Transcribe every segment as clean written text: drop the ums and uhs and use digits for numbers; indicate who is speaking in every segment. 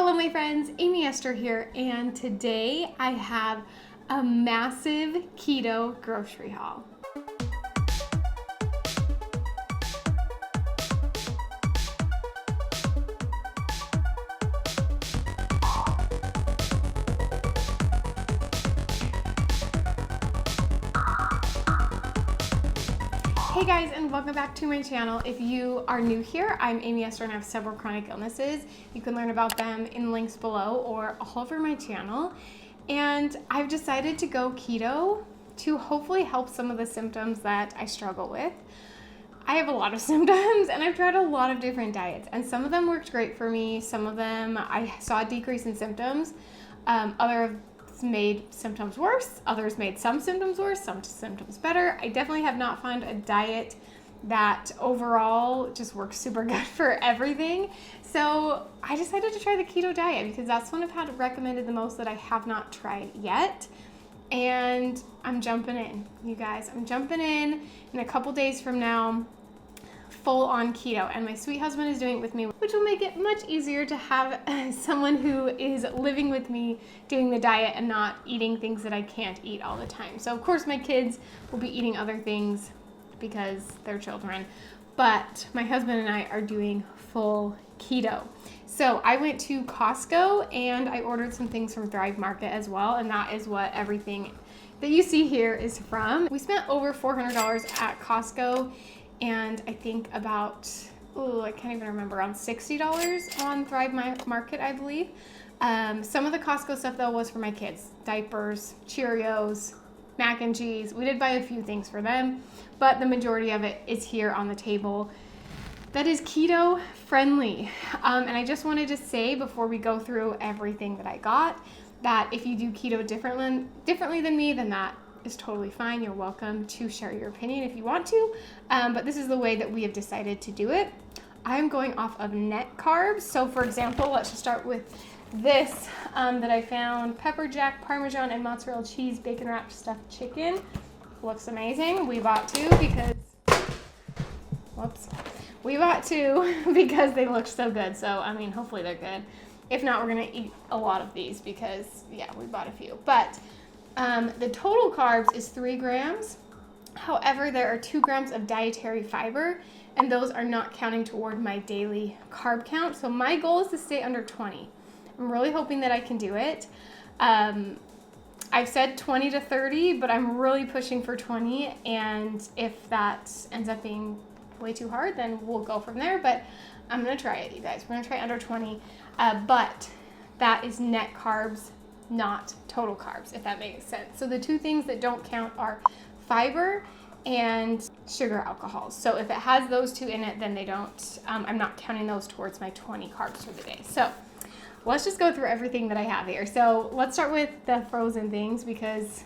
Speaker 1: Hello my friends, Amy Esther here, and today I have a massive keto grocery haul. Hey guys, and welcome back to my channel. If you are new here, I'm Amy Esther and I have several chronic illnesses. You can learn about them in links below or all over my channel. And I've decided to go keto to hopefully help some of the symptoms that I struggle with. I have a lot of symptoms and I've tried a lot of different diets, and some of them worked great for me. Some of them I saw a decrease in symptoms. Others made symptoms worse, others made some symptoms worse, some symptoms better. I definitely have not found a diet that overall just works super good for everything. So I decided to try the keto diet because that's one I've had recommended the most that I have not tried yet. And I'm jumping in, you guys. I'm jumping in a couple days from now, full on keto, and my sweet husband is doing it with me, which will make it much easier to have someone who is living with me doing the diet and not eating things that I can't eat all the time. So of course my kids will be eating other things because they're children, but my husband and I are doing full keto. So I went to Costco and I ordered some things from Thrive Market as well, and that is what everything that you see here is from. We spent over $400 at Costco, and I think about, I can't even remember, around $60 on Thrive Market, I believe. Some of the Costco stuff though was for my kids. Diapers, Cheerios, mac and cheese. We did buy a few things for them, but the majority of it is here on the table that is keto friendly. And I just wanted to say before we go through everything that I got, that if you do keto differently than me, then that is totally fine. You're welcome to share your opinion if you want to, but this is the way that we have decided to do it. I'm going off of net carbs. So for example, let's just start with this that I found: pepper jack, parmesan, and mozzarella cheese bacon wrapped stuffed chicken. Looks amazing. We bought two because they look so good. So I mean, hopefully they're good. If not, we're gonna eat a lot of these because yeah, we bought a few. But the total carbs is 3 grams. However, there are 2 grams of dietary fiber, and those are not counting toward my daily carb count. So my goal is to stay under 20. I'm really hoping that I can do it. I've said 20 to 30, but I'm really pushing for 20. And if that ends up being way too hard, then we'll go from there. But I'm gonna try it, you guys. We're gonna try under 20, but that is net carbs, not total carbs, if that makes sense. So the two things that don't count are fiber and sugar alcohols. So if it has those two in it, then they don't, I'm not counting those towards my 20 carbs for the day. So let's just go through everything that I have here. So let's start with the frozen things because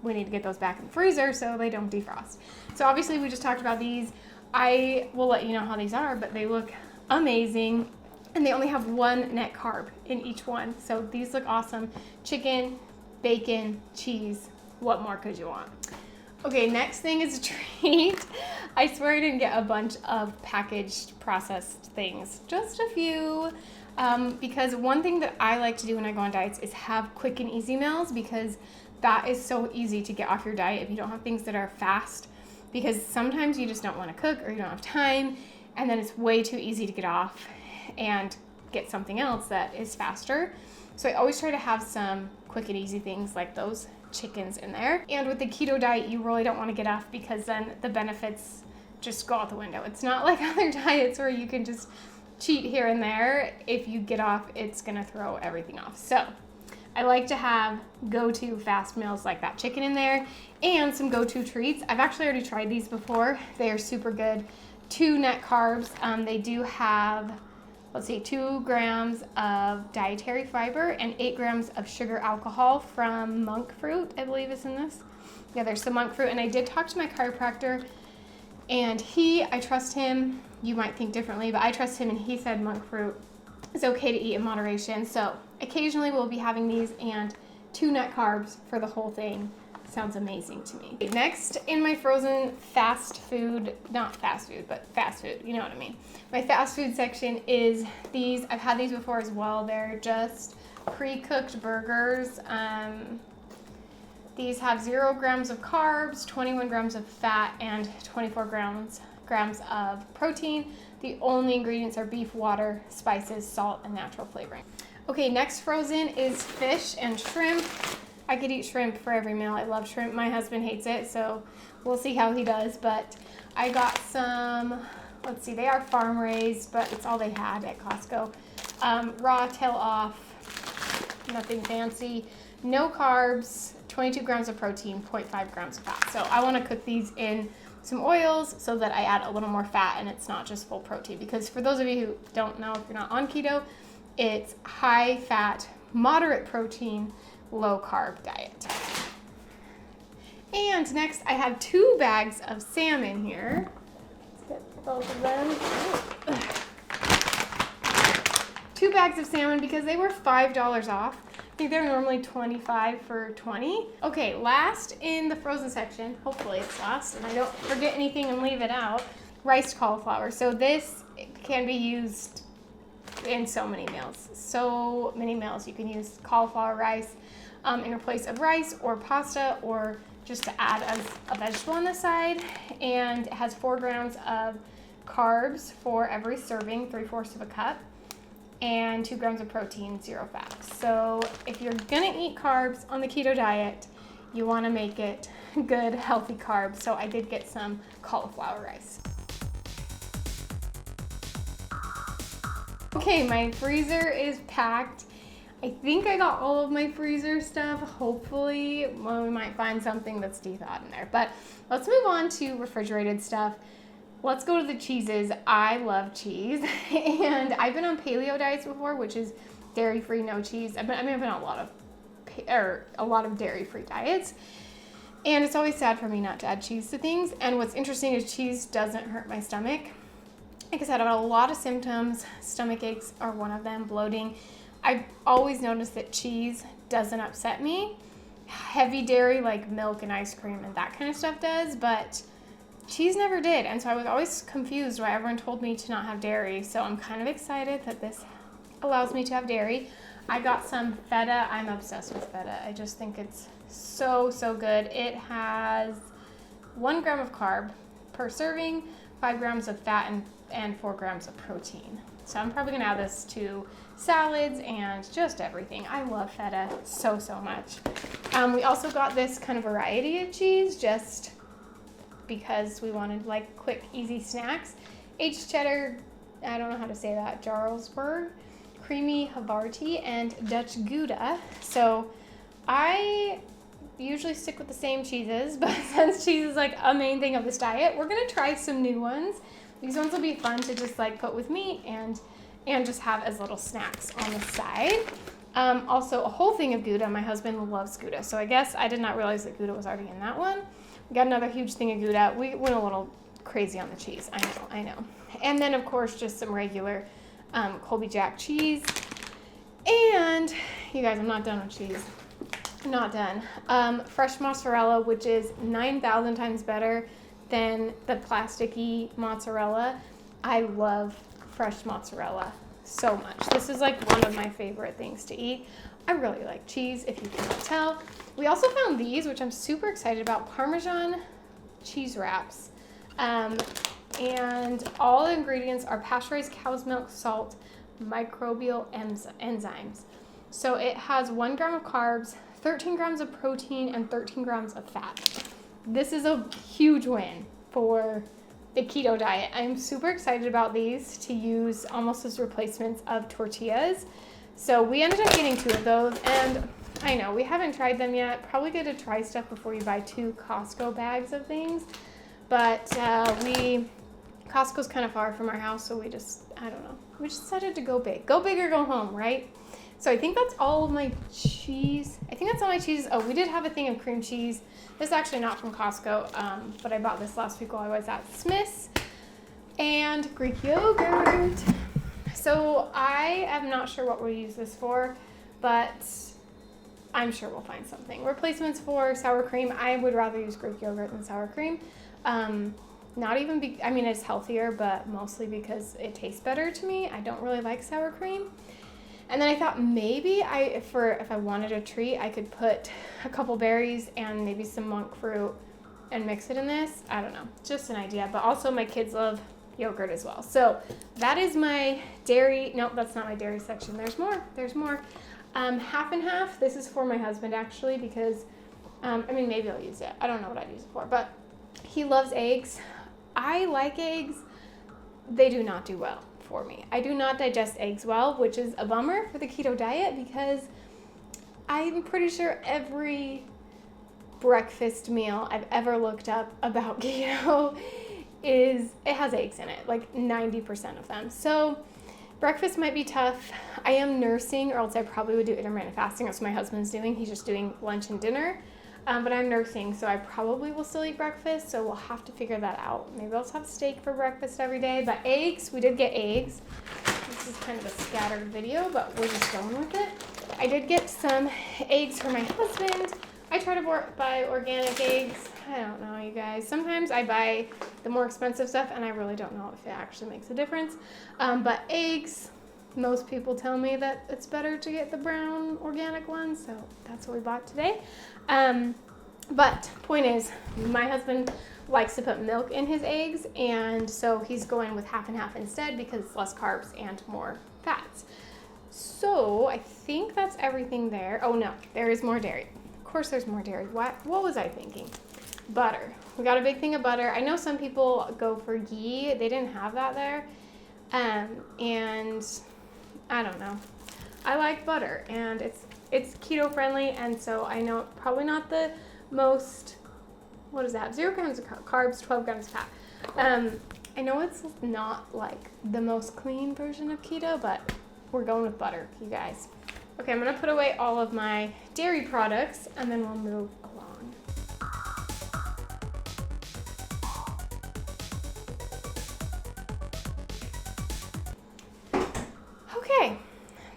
Speaker 1: we need to get those back in the freezer so they don't defrost. So obviously we just talked about these. I will let you know how these are, but they look amazing. And they only have 1 net carb in each one. So these look awesome. Chicken, bacon, cheese. What more could you want? Okay, next thing is a treat. I swear I didn't get a bunch of packaged processed things. Just a few. Because one thing that I like to do when I go on diets is have quick and easy meals, because that is so easy to get off your diet if you don't have things that are fast. Because sometimes you just don't want to cook or you don't have time, and then it's way too easy to get off and get something else that is faster. So I always try to have some quick and easy things like those chickens in there. And with the keto diet, you really don't want to get off because then the benefits just go out the window. It's not like other diets where you can just cheat here and there. If you get off, it's gonna throw everything off. So I like to have go-to fast meals like that chicken in there and some go-to treats. I've actually already tried these before. They are super good. 2 net carbs. They do have, 2 grams of dietary fiber and 8 grams of sugar alcohol from monk fruit, I believe is in this. Yeah, there's some monk fruit. And I did talk to my chiropractor, and I trust him. You might think differently, but I trust him, and he said monk fruit is okay to eat in moderation. So occasionally we'll be having these, and 2 net carbs for the whole thing. sounds amazing to me. Next in my frozen fast food, not fast food, but fast food, you know what I mean. My fast food section is these. I've had these before as well. They're just pre-cooked burgers. These have 0 grams of carbs, 21 grams of fat, and 24 grams of protein. The only ingredients are beef, water, spices, salt, and natural flavoring. Okay, next frozen is fish and shrimp. I could eat shrimp for every meal. I love shrimp. My husband hates it, so we'll see how he does. But I got some, let's see, they are farm raised, but it's all they had at Costco. Raw, tail off, nothing fancy. No carbs, 22 grams of protein, 0.5 grams of fat. So I want to cook these in some oils so that I add a little more fat and it's not just full protein. Because for those of you who don't know, if you're not on keto, it's high fat, moderate protein, low carb diet. And next I have 2 bags of salmon here. Let's get both of them. 2 bags of salmon because they were $5 off. I think they're normally $25 for 20. Okay, last in the frozen section, hopefully it's last and I don't forget anything and leave it out, riced cauliflower. So this can be used in so many meals. So many meals. You can use cauliflower rice in place of rice or pasta, or just to add as a vegetable on the side. And it has 4 grams of carbs for every serving, 3/4 of a cup, and 2 grams of protein, 0 fat. So if you're gonna eat carbs on the keto diet, you wanna make it good, healthy carbs. So I did get some cauliflower rice. Okay, my freezer is packed. I think I got all of my freezer stuff. Hopefully, well, we might find something that's de-thawed in there. But let's move on to refrigerated stuff. Let's go to the cheeses. I love cheese, and I've been on paleo diets before, which is dairy-free, no cheese. I've been on a lot of dairy-free diets, and it's always sad for me not to add cheese to things. And what's interesting is cheese doesn't hurt my stomach. Like I said, I've had a lot of symptoms. Stomach aches are one of them, bloating. I've always noticed that cheese doesn't upset me. Heavy dairy like milk and ice cream and that kind of stuff does, but cheese never did. And so I was always confused why everyone told me to not have dairy. So I'm kind of excited that this allows me to have dairy. I got some feta. I'm obsessed with feta. I just think it's so, so good. It has 1 gram of carb per serving, 5 grams of fat, and 4 grams of protein. So I'm probably gonna add this to salads and just everything. I love feta so, so much. We also got this kind of variety of cheese just because we wanted like quick, easy snacks. Aged cheddar, I don't know how to say that, Jarlsberg, creamy Havarti, and Dutch Gouda. So I usually stick with the same cheeses, but since cheese is like a main thing of this diet, we're gonna try some new ones. These ones will be fun to just like put with meat and just have as little snacks on the side. Also a whole thing of Gouda. My husband loves Gouda, so I guess I did not realize that Gouda was already in that one. We got another huge thing of Gouda. We went a little crazy on the cheese. I know. And then of course just some regular Colby Jack cheese. And you guys, I'm not done with cheese. I'm not done. Fresh mozzarella, which is 9,000 times better than the plasticky mozzarella. I love fresh mozzarella so much. This is like one of my favorite things to eat. I really like cheese, if you cannot tell. We also found these, which I'm super excited about, Parmesan cheese wraps. And all the ingredients are pasteurized cow's milk, salt, microbial enzymes. So it has 1 gram of carbs, 13 grams of protein, and 13 grams of fat. This is a huge win for the keto diet. I'm super excited about these to use almost as replacements of tortillas. So we ended up getting 2 of those, and I know we haven't tried them yet. Probably good to try stuff before you buy 2 Costco bags of things. But Costco's kind of far from our house, so we just decided to go big. Go big or go home, right? So I think that's all of my cheese. I think that's all my cheese. Oh, we did have a thing of cream cheese. This is actually not from Costco, but I bought this last week while I was at Smith's. And Greek yogurt. So I am not sure what we'll use this for, but I'm sure we'll find something. Replacements for sour cream, I would rather use Greek yogurt than sour cream. Not even, I mean, it's healthier, but mostly because it tastes better to me. I don't really like sour cream. And then I thought maybe if I wanted a treat, I could put a couple berries and maybe some monk fruit and mix it in this. I don't know, just an idea. But also my kids love yogurt as well. So that is my dairy. Nope, that's not my dairy section. There's more. Half and half. This is for my husband actually because, I mean, maybe I'll use it. I don't know what I'd use it for, but he loves eggs. I like eggs. They do not do well for me. I do not digest eggs well, which is a bummer for the keto diet because I'm pretty sure every breakfast meal I've ever looked up about keto it has eggs in it, like 90% of them. So breakfast might be tough. I am nursing, or else I probably would do intermittent fasting. That's what my husband's doing. He's just doing lunch and dinner. But I'm nursing, so I probably will still eat breakfast, so we'll have to figure that out. Maybe I'll just have steak for breakfast every day. But eggs, we did get eggs. This is kind of a scattered video, but we're just going with it. I did get some eggs for my husband. I try to buy organic eggs. I don't know, you guys. Sometimes I buy the more expensive stuff, and I really don't know if it actually makes a difference. But eggs, most people tell me that it's better to get the brown organic ones, so that's what we bought today. But point is, my husband likes to put milk in his eggs, and so he's going with half and half instead because it's less carbs and more fats. So I think that's everything there. Oh no, there is more dairy. Of course there's more dairy. What was I thinking? Butter. We got a big thing of butter. I know some people go for ghee. They didn't have that there. And I don't know. I like butter, and it's keto friendly, and so I know probably not the most, what is that? 0 grams of carbs, 12 grams of fat. I know it's not like the most clean version of keto, but we're going with butter, you guys. Okay, I'm gonna put away all of my dairy products, and then we'll move along. Okay.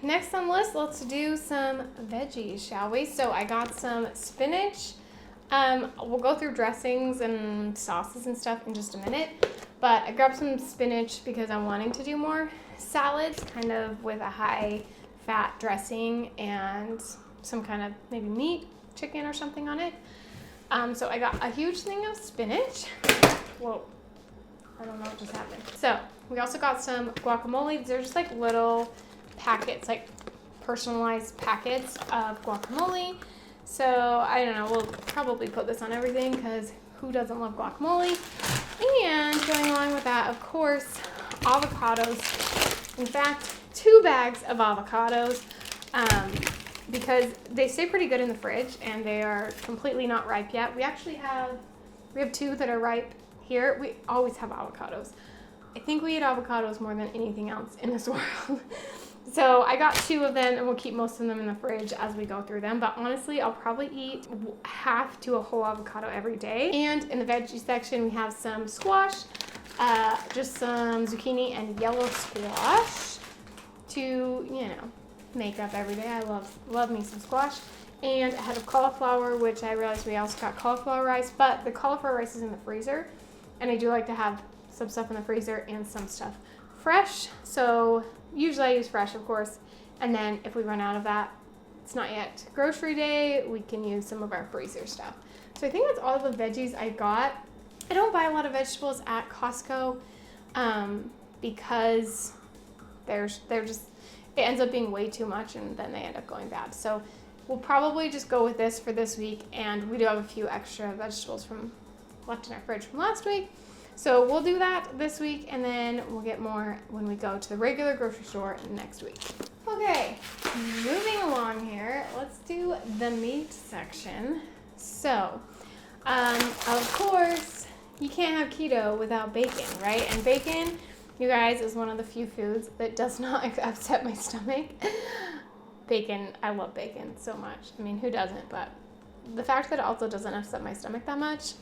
Speaker 1: Next on the list, let's do some veggies, shall we? So I got some spinach. We'll go through dressings and sauces and stuff in just a minute. But I grabbed some spinach because I'm wanting to do more salads, kind of with a high fat dressing and some kind of maybe meat, chicken or something on it. So I got a huge thing of spinach. Whoa, I don't know what just happened. So we also got some guacamole. They're just like little packets, like personalized packets of guacamole. So I don't know, we'll probably put this on everything because who doesn't love guacamole? And going along with that, of course, avocados. In fact, 2 bags of avocados because they stay pretty good in the fridge and they are completely not ripe yet. We have 2 that are ripe here. We always have avocados. I think we eat avocados more than anything else in this world. So I got 2 of them, and we'll keep most of them in the fridge as we go through them. But honestly, I'll probably eat half to a whole avocado every day. And in the veggie section, we have some squash, just some zucchini and yellow squash to, make up every day. I love me some squash. And a head of cauliflower, which I realized we also got cauliflower rice, but the cauliflower rice is in the freezer. And I do like to have some stuff in the freezer and some stuff fresh. So usually I use fresh, of course, and then if we run out of that, it's not yet grocery day, we can use some of our freezer stuff. So I think that's all the veggies I got. I don't buy a lot of vegetables at Costco because they're just, it ends up being way too much and then they end up going bad. So we'll probably just go with this for this week, and we do have a few extra vegetables left in our fridge from last week. So we'll do that this week, and then we'll get more when we go to the regular grocery store next week. Okay, moving along here, let's do the meat section. So, of course, you can't have keto without bacon, right? And bacon, you guys, is one of the few foods that does not upset my stomach. Bacon, I love bacon so much. I mean, who doesn't? But the fact that it also doesn't upset my stomach that much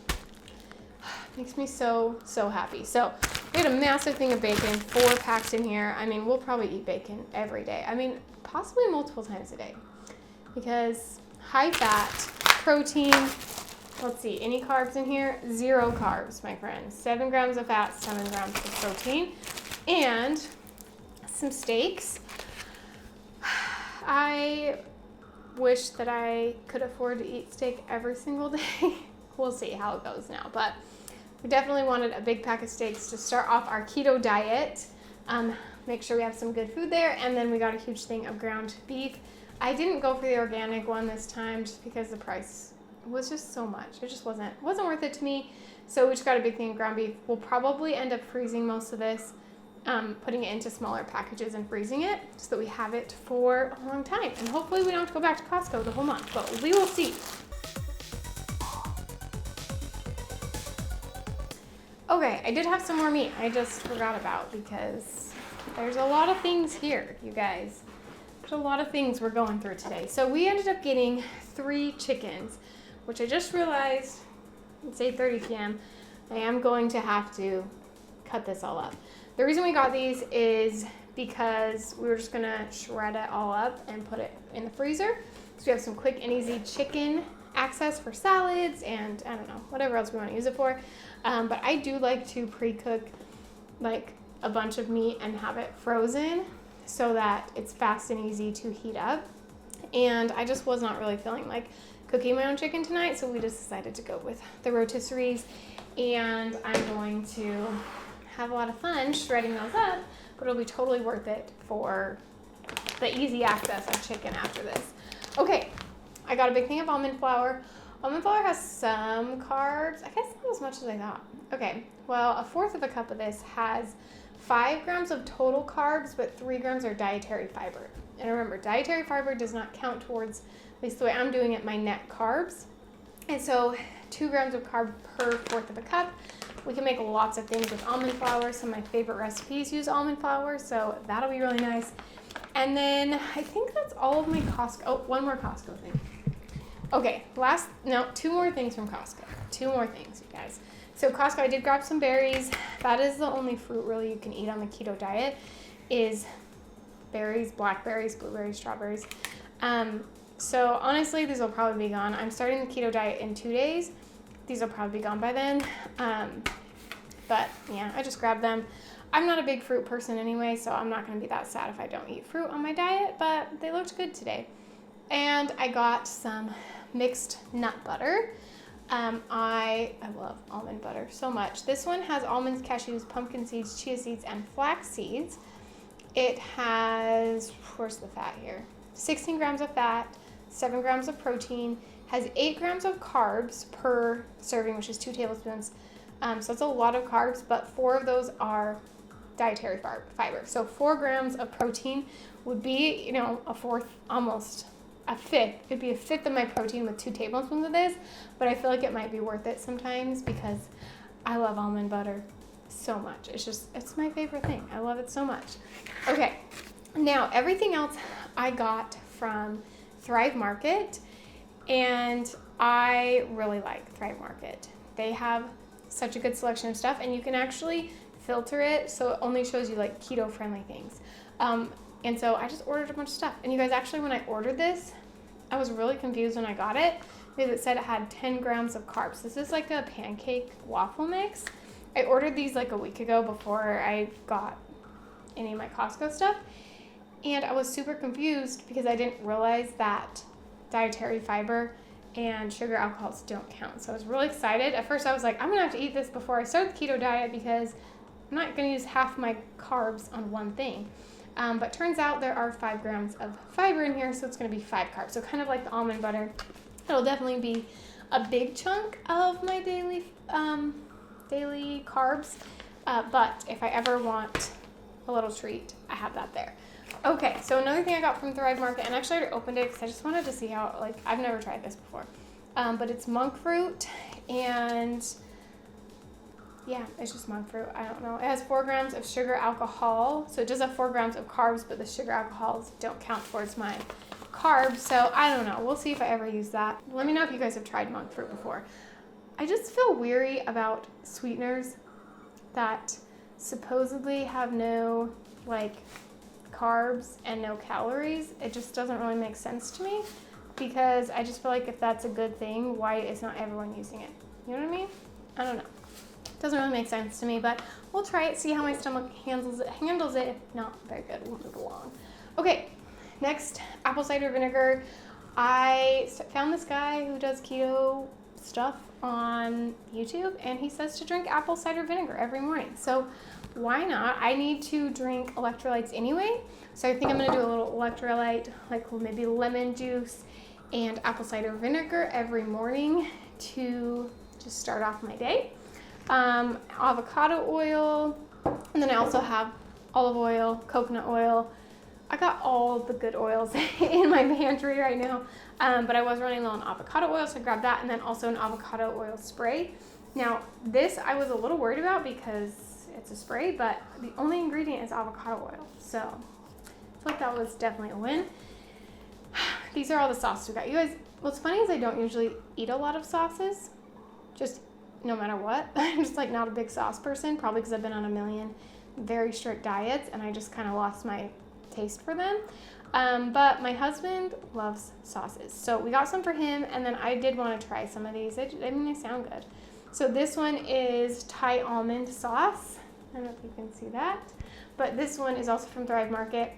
Speaker 1: makes me so happy. So we had a massive thing of bacon, 4 packs in here. I mean, we'll probably eat bacon every day. I mean, possibly multiple times a day because high fat, protein. Let's see, any carbs in here? 0 carbs, my friends. 7 grams of fat, 7 grams of protein, and some steaks. I wish that I could afford to eat steak every single day. We'll see how it goes now, but we definitely wanted a big pack of steaks to start off our keto diet. Make sure we have some good food there, and then we got a huge thing of ground beef. I didn't go for the organic one this time just because the price was just so much. It just wasn't worth it to me. So we just got a big thing of ground beef. We'll probably end up freezing most of this, putting it into smaller packages and freezing it so that we have it for a long time. And hopefully we don't have to go back to Costco the whole month, but we will see. Okay, I did have some more meat I just forgot about because there's a lot of things here, you guys. There's a lot of things we're going through today. So we ended up getting 3 chickens, which I just realized it's 8:30 p.m. I am going to have to cut this all up. The reason we got these is because we were just gonna shred it all up and put it in the freezer. So we have some quick and easy chicken access for salads and I don't know, whatever else we want to use it for. But I do like to pre-cook like a bunch of meat and have it frozen so that it's fast and easy to heat up. And I just was not really feeling like cooking my own chicken tonight, so we just decided to go with the rotisseries, and I'm going to have a lot of fun shredding those up, but it'll be totally worth it for the easy access of chicken after this. Okay, I got a big thing of almond flour. Almond flour has some carbs, I guess not as much as I thought. Okay, well, 1/4 of a cup of this has 5 grams of total carbs, but 3 grams are dietary fiber. And remember, dietary fiber does not count towards, at least the way I'm doing it, my net carbs. And so 2 grams of carb per 1/4 of a cup. We can make lots of things with almond flour. Some of my favorite recipes use almond flour, so that'll be really nice. And then I think that's all of my Costco. Oh, one more Costco thing. Okay, 2 more things from Costco. 2 more things, you guys. So Costco, I did grab some berries. That is the only fruit really you can eat on the keto diet is berries, blackberries, blueberries, strawberries. So honestly, these will probably be gone. I'm starting the keto diet in 2 days. These will probably be gone by then. But yeah, I just grabbed them. I'm not a big fruit person anyway, so I'm not going to be that sad if I don't eat fruit on my diet, but they looked good today. And I got some mixed nut butter. I love almond butter so much. This one has almonds, cashews, pumpkin seeds, chia seeds, and flax seeds. It has, where's the fat here? 16 grams of fat, 7 grams of protein, has 8 grams of carbs per serving, which is 2 tablespoons. So it's a lot of carbs, but 4 of those are dietary fiber. So 4 grams of protein would be, a fourth, almost a fifth. It'd be a fifth of my protein with 2 tablespoons of this, but I feel like it might be worth it sometimes because I love almond butter so much. It's my favorite thing. I love it so much. Okay, now everything else I got from Thrive Market, and I really like Thrive Market. They have such a good selection of stuff, and you can actually filter it so it only shows you like keto friendly things. And so I just ordered a bunch of stuff. And you guys, actually when I ordered this, I was really confused when I got it because it said it had 10 grams of carbs. This is like a pancake waffle mix. I ordered these like a week ago before I got any of my Costco stuff. And I was super confused because I didn't realize that dietary fiber and sugar alcohols don't count. So I was really excited. At first I was like, I'm gonna have to eat this before I start the keto diet because I'm not gonna use half my carbs on one thing. But turns out there are 5 grams of fiber in here, so it's gonna be 5 carbs. So kind of like the almond butter, it'll definitely be a big chunk of my daily carbs. But if I ever want a little treat, I have that there. Okay, so another thing I got from Thrive Market, and actually I already opened it because I just wanted to see how, I've never tried this before. But it's monk fruit, and yeah, it's just monk fruit. I don't know. It has 4 grams of sugar alcohol, so it does have 4 grams of carbs, but the sugar alcohols don't count towards my carbs, so I don't know. We'll see if I ever use that. Let me know if you guys have tried monk fruit before. I just feel weary about sweeteners that supposedly have no, carbs and no calories. It just doesn't really make sense to me. because I just feel like if that's a good thing, why is not everyone using it? You know what I mean? I don't know. Doesn't really make sense to me, but we'll try it, see how my stomach handles it. If not, very good, we'll move along. Okay, next, apple cider vinegar. I found this guy who does keto stuff on YouTube, and he says to drink apple cider vinegar every morning. So why not? I need to drink electrolytes anyway, so I think I'm gonna do a little electrolyte, like maybe lemon juice and apple cider vinegar every morning to just start off my day. Avocado oil, and then I also have olive oil, coconut oil. I got all the good oils in my pantry right now, but I was running low on avocado oil, so I grabbed that, and then also an avocado oil spray. Now, this I was a little worried about because it's a spray, but the only ingredient is avocado oil, so I feel like that was definitely a win. These are all the sauces we got. You guys, what's funny is I don't usually eat a lot of sauces, just no matter what. I'm just like not a big sauce person, probably because I've been on a million very strict diets and I just kind of lost my taste for them. But my husband loves sauces, so we got some for him, and then I did want to try some of these. I mean, they sound good. So this one is Thai almond sauce. I don't know if you can see that, but this one is also from Thrive Market.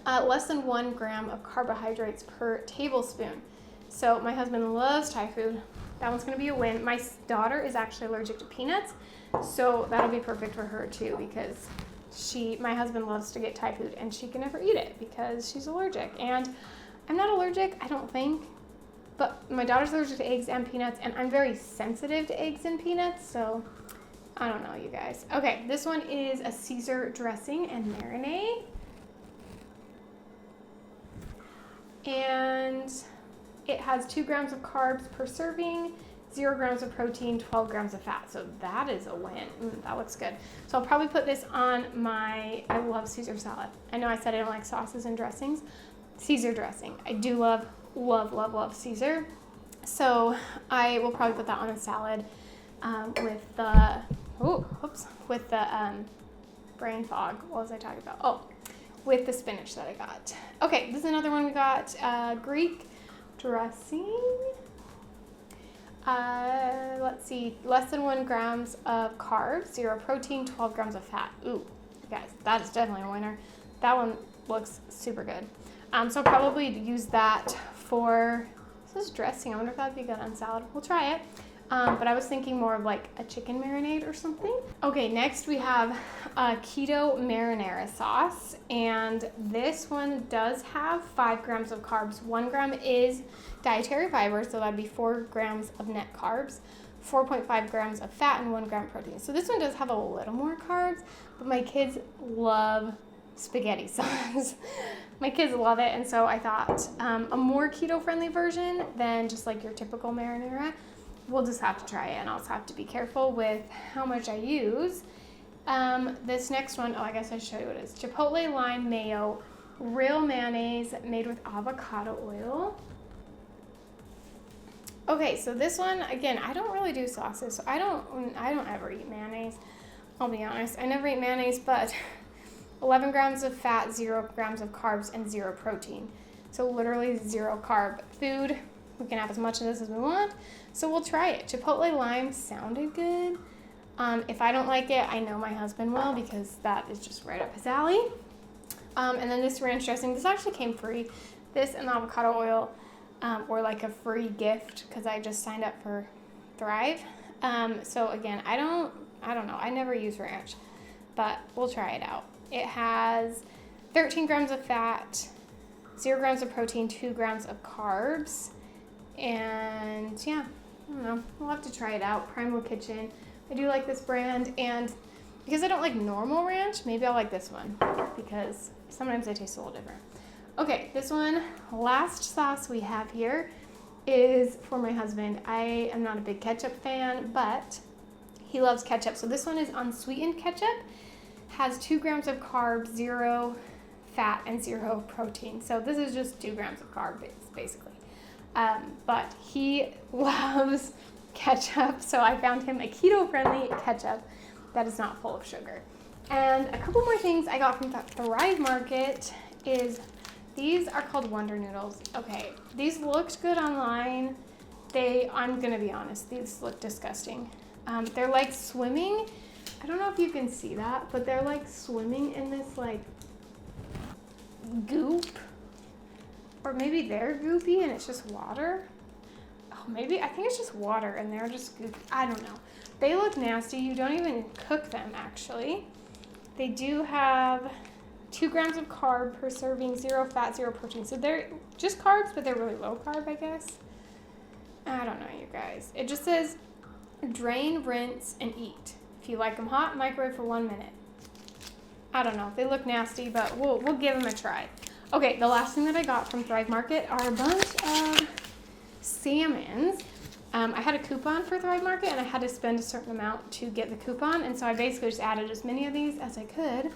Speaker 1: Less than 1 gram of carbohydrates per tablespoon. So my husband loves Thai food. That one's gonna be a win. My daughter is actually allergic to peanuts, so that'll be perfect for her too, because my husband loves to get Thai food and she can never eat it because she's allergic. And I'm not allergic, I don't think, but my daughter's allergic to eggs and peanuts, and I'm very sensitive to eggs and peanuts, so I don't know, you guys. Okay, this one is a Caesar dressing and marinade. And it has 2 grams of carbs per serving, 0 grams of protein, 12 grams of fat. So that is a win. That looks good. So I'll probably put this on I love Caesar salad. I know I said I don't like sauces and dressings. Caesar dressing. I do love Caesar. So I will probably put that on a salad with the brain fog. What was I talking about? Oh, with the spinach that I got. Okay, this is another one we got, Greek dressing. Let's see, less than 1 grams of carbs, 0 protein, 12 grams of fat. Ooh, guys, that is definitely a winner. That one looks super good. So I'll probably use that for, this is dressing. I wonder if that'd be good on salad. We'll try it. But I was thinking more of like a chicken marinade or something. Okay, next we have a keto marinara sauce, and this one does have 5 grams of carbs. 1 gram is dietary fiber, so that'd be 4 grams of net carbs, 4.5 grams of fat, and 1 gram protein. So this one does have a little more carbs, but my kids love spaghetti sauce. My kids love it, and so I thought a more keto-friendly version than just like your typical marinara. We'll just have to try it, and I'll just have to be careful with how much I use. This next one, I guess I should show you what it is. Chipotle lime mayo, real mayonnaise made with avocado oil. Okay, so this one, again, I don't really do sauces, so I don't ever eat mayonnaise. I'll be honest, I never eat mayonnaise, but 11 grams of fat, 0 grams of carbs, and 0 protein. So literally 0 carb food. We can have as much of this as we want, so we'll try it. Chipotle lime sounded good. If I don't like it, I know my husband will, because that is just right up his alley. And then this ranch dressing, this actually came free. This and the avocado oil were like a free gift because I just signed up for Thrive. So again, I don't know. I never use ranch, but we'll try it out. It has 13 grams of fat, 0 grams of protein, 2 grams of carbs. And yeah, I don't know, we'll have to try it out. Primal Kitchen, I do like this brand, and because I don't like normal ranch, maybe I'll like this one, because sometimes they taste a little different. Okay, this one, last sauce we have here, is for my husband. I am not a big ketchup fan, but he loves ketchup. So this one is unsweetened ketchup, has 2 grams of carbs, 0 fat, and 0 protein. So this is just 2 grams of carbs, basically. But he loves ketchup, so I found him a keto-friendly ketchup that is not full of sugar. And a couple more things I got from Thrive Market is These are called Wonder Noodles. Okay, these looked good online. I'm gonna be honest, these look disgusting. They're like swimming. I don't know if you can see that, but they're like swimming in this like goop. Or maybe they're goopy and it's just water. Oh, maybe, I think it's just water and they're just goopy. I don't know. They look nasty. You don't even cook them, actually. They do have 2 grams of carb per serving, 0 fat, 0 protein. So they're just carbs, but they're really low carb, I guess. I don't know, you guys. It just says drain, rinse, and eat. If you like them hot, microwave for 1 minute. I don't know. They look nasty, but we'll give them a try. Okay, the last thing that I got from Thrive Market are a bunch of salmons. I had a coupon for Thrive Market, and I had to spend a certain amount to get the coupon, and so I basically just added as many of these as I could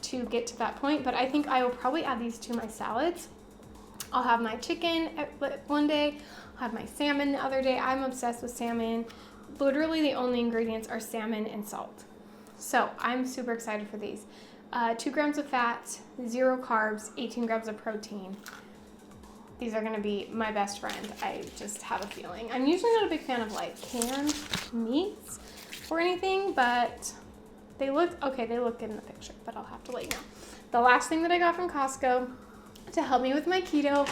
Speaker 1: to get to that point. But I think I will probably add these to my salads. I'll have my chicken one day. I'll have my salmon the other day. I'm obsessed with salmon. Literally the only ingredients are salmon and salt. So I'm super excited for these. 2 grams of fat, 0 carbs, 18 grams of protein. These are going to be my best friend. I just have a feeling. I'm usually not a big fan of like canned meats or anything, but they look okay. They look good in the picture, but I'll have to let you know. The last thing that I got from Costco to help me with my keto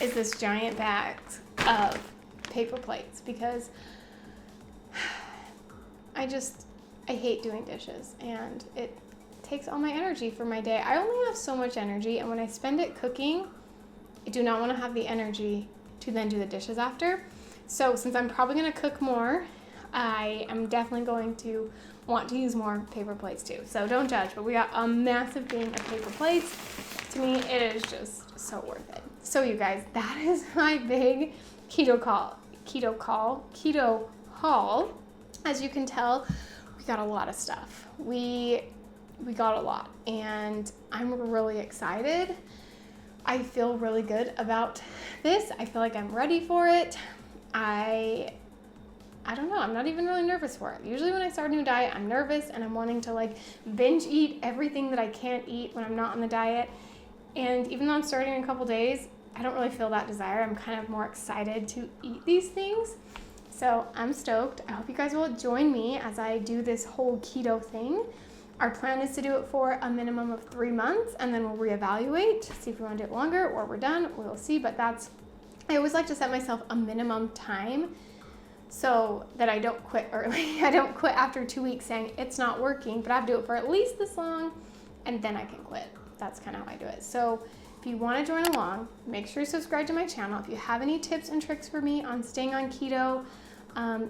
Speaker 1: is this giant bag of paper plates, because I hate doing dishes and it takes all my energy for my day. I only have so much energy, and when I spend it cooking, I do not want to have the energy to then do the dishes after. So since I'm probably going to cook more, I am definitely going to want to use more paper plates too. So don't judge, but we got a massive thing of paper plates. To me, it is just so worth it. So you guys, that is my big keto haul. As you can tell, we got a lot of stuff. We got a lot, and I'm really excited. I feel really good about this. I feel like I'm ready for it. I don't know. I'm not even really nervous for it. Usually when I start a new diet, I'm nervous and I'm wanting to like binge eat everything that I can't eat when I'm not on the diet. And even though I'm starting in a couple days, I don't really feel that desire. I'm kind of more excited to eat these things. So I'm stoked. I hope you guys will join me as I do this whole keto thing. Our plan is to do it for a minimum of 3 months, and then we'll reevaluate, see if we want to do it longer or we're done. We'll see, but I always like to set myself a minimum time so that I don't quit early. I don't quit after 2 weeks saying it's not working, but I have to do it for at least this long, and then I can quit. That's kind of how I do it. So if you want to join along, make sure you subscribe to my channel. If you have any tips and tricks for me on staying on keto,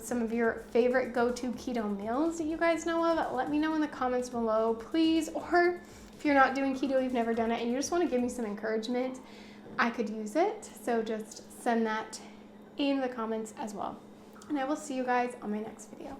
Speaker 1: some of your favorite go-to keto meals that you guys know of, let me know in the comments below, please. Or if you're not doing keto, you've never done it, and you just want to give me some encouragement, I could use it. So just send that in the comments as well. And I will see you guys on my next video.